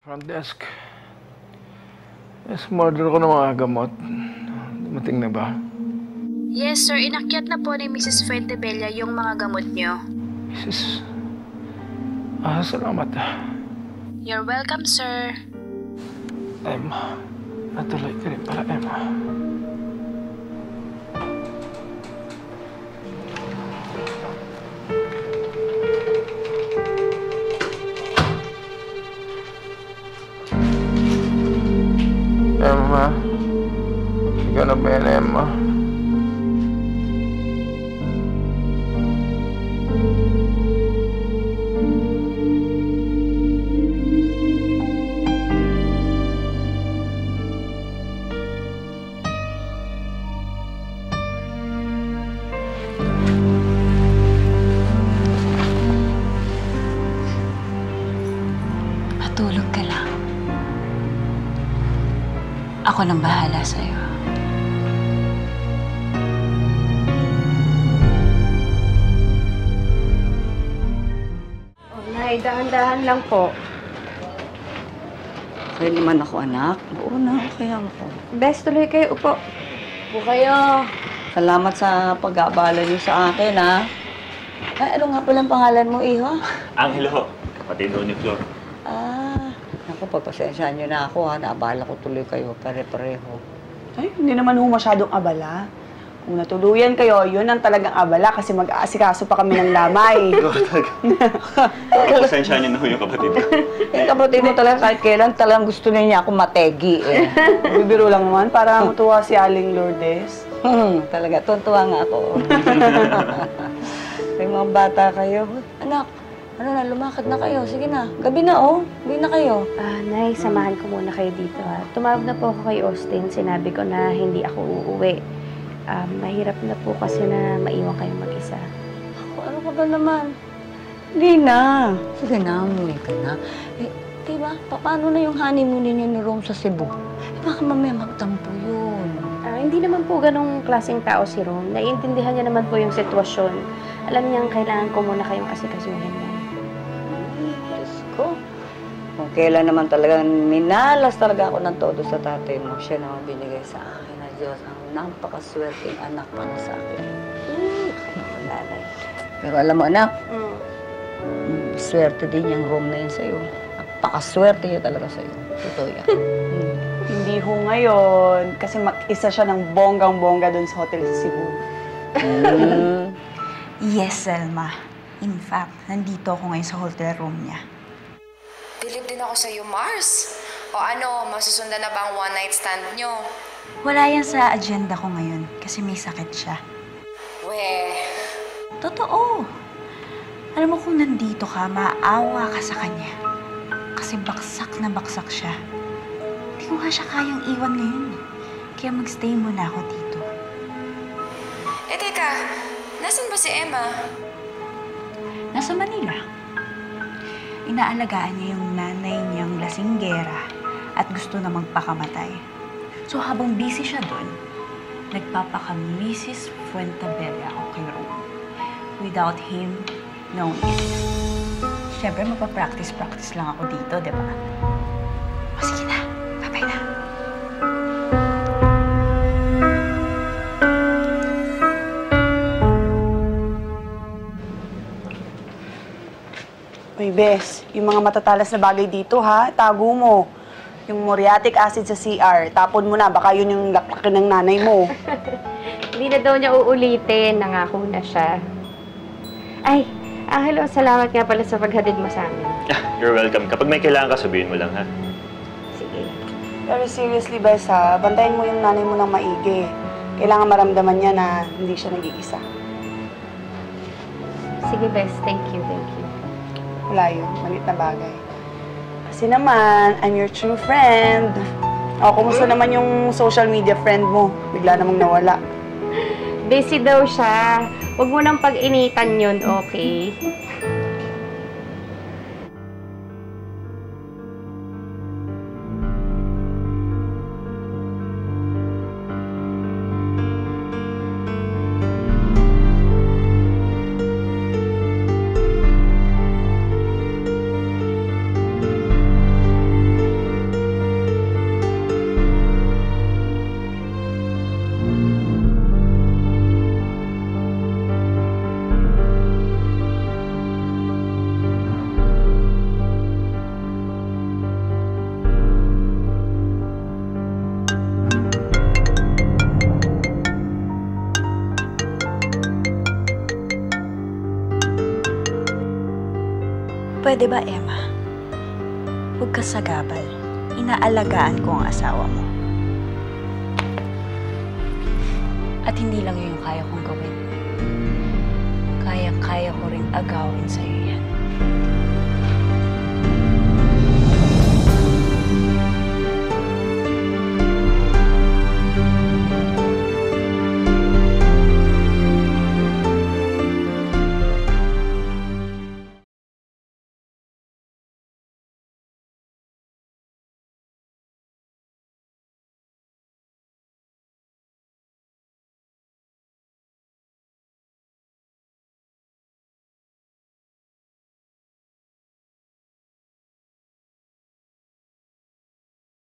Front desk. Yes, order ko ng mga gamot. Dumating na ba? Yes, sir. Inakyat na po ni Mrs. Fuentebella yung mga gamot nyo. Mrs. Salamat. You're welcome, sir. Emma. Natuloy ka rin pala, Emma. Emma. Ikaw na ba yan, Emma? Matulog ka lang. Ako nang bahala sa'yo. Nay, dahan-dahan lang po. Okay naman ako, anak. Oo na, okay ako. Best, tuloy kayo. Upo. Upo kayo. Salamat sa pag-aabala niyo sa akin, ha? Ay, ano nga palang pangalan mo, Iho? Angelo, kapatid ho ni Flor. Naku, pagpasensyaan niyo na ako, ha? Naabala ko tuloy kayo, pare-pareho. Ay, hindi naman ho masyadong abala. Kung natuluyan kayo, yun ang talagang abala kasi mag-aasikaso pa kami ng lamay. Pasensya niyo na ho yung kapatid ko. Yung kapatid mo talaga kahit kailan talagang gusto na niya ako mategi, eh. Bibiro lang naman para matuwa si Aling Lourdes. Talaga, tuntua nga ako. May mga bata kayo. Anak, ano na, lumakad na kayo. Sige na, gabi na, oh. Gabi na kayo. Nay, samahan ko muna kayo dito, ha. Tumawag na po ako kay Austin. Sinabi ko na hindi ako uuwi. Mahirap na po kasi na maiwan kayong mag-isa. Ano ka ba naman? Hindi na. Sige na, umuwi ka na. Eh, diba, paano na yung honeymoon ninyo ni Rome sa Cebu? Baka mamaya magtampo yun. Hindi naman po ganong klaseng tao si Rom. Naiintindihan niya naman po yung sitwasyon. Alam niyang kailangan ko muna kayong asikasuhin lang. Diyos ko. Kung kailan naman talagang minalas talaga ako ng todo sa tatay mo, siya naman binigay sa akin na Diyos ang napakaswerteng anak para sa akin. Nanay. Pero alam mo, anak, swerte din yung Rome na yun sa'yo. Napakaswerte niya talaga sa'yo. Totoo yan. Hindi ho ngayon kasi mag-isa siya ng bonggang-bongga doon sa hotel sa Cebu. Yes, Selma. In fact, nandito ako ngayon sa hotel room niya. Bilib din ako sa iyo, Mars. O ano, masusundan na ba ang one-night stand nyo? Wala yan sa agenda ko ngayon kasi may sakit siya. Weh, Totoo. Alam mo kung nandito ka, maawa ka sa kanya. Kasi baksak na baksak siya. Hindi ko nga siya kayang iwan ngayon. Kaya magstay muna ako dito. teka, nasan ba si Emma? Nasa Manila. Inaalagaan niya yung nanay niyang lasinggera at gusto na magpakamatay. So habang busy siya doon, nagpapaka-Mrs. Fuentebella ako kay Rome. Without him knowing it. Siyempre, magpa-practice lang ako dito, di ba? O sige na, babay na. Uy, Bes, yung mga matatalas na bagay dito, ha? Tago mo. Yung muriatic acid sa CR, tapon mo na. Baka yun yung laklakin ng nanay mo. Hindi na daw niya uulitin. Nangako na siya. Ay, Angelo, salamat nga pala sa paghatid mo sa amin. You're welcome. Kapag may kailangan ka, sabihin mo lang, ha? Sige. Pero seriously, Bes, ha? Bantayan mo yung nanay mo ng maigi. Kailangan maramdaman niya na hindi siya nag-iisa. Sige, Bes. Thank you, thank you. Wala yun. Malit na bagay. Kasi naman, I'm your true friend. O, kumusta naman yung social media friend mo? Bigla namang nawala. Busy daw siya. Huwag mo nang pag-initan yun, okay? Pwede ba, Emma? Huwag ka sagabal. Inaalagaan ko ang asawa mo. At hindi lang yun yung kaya kong gawin. Kaya-kaya ko ring agawin sa'yo yan.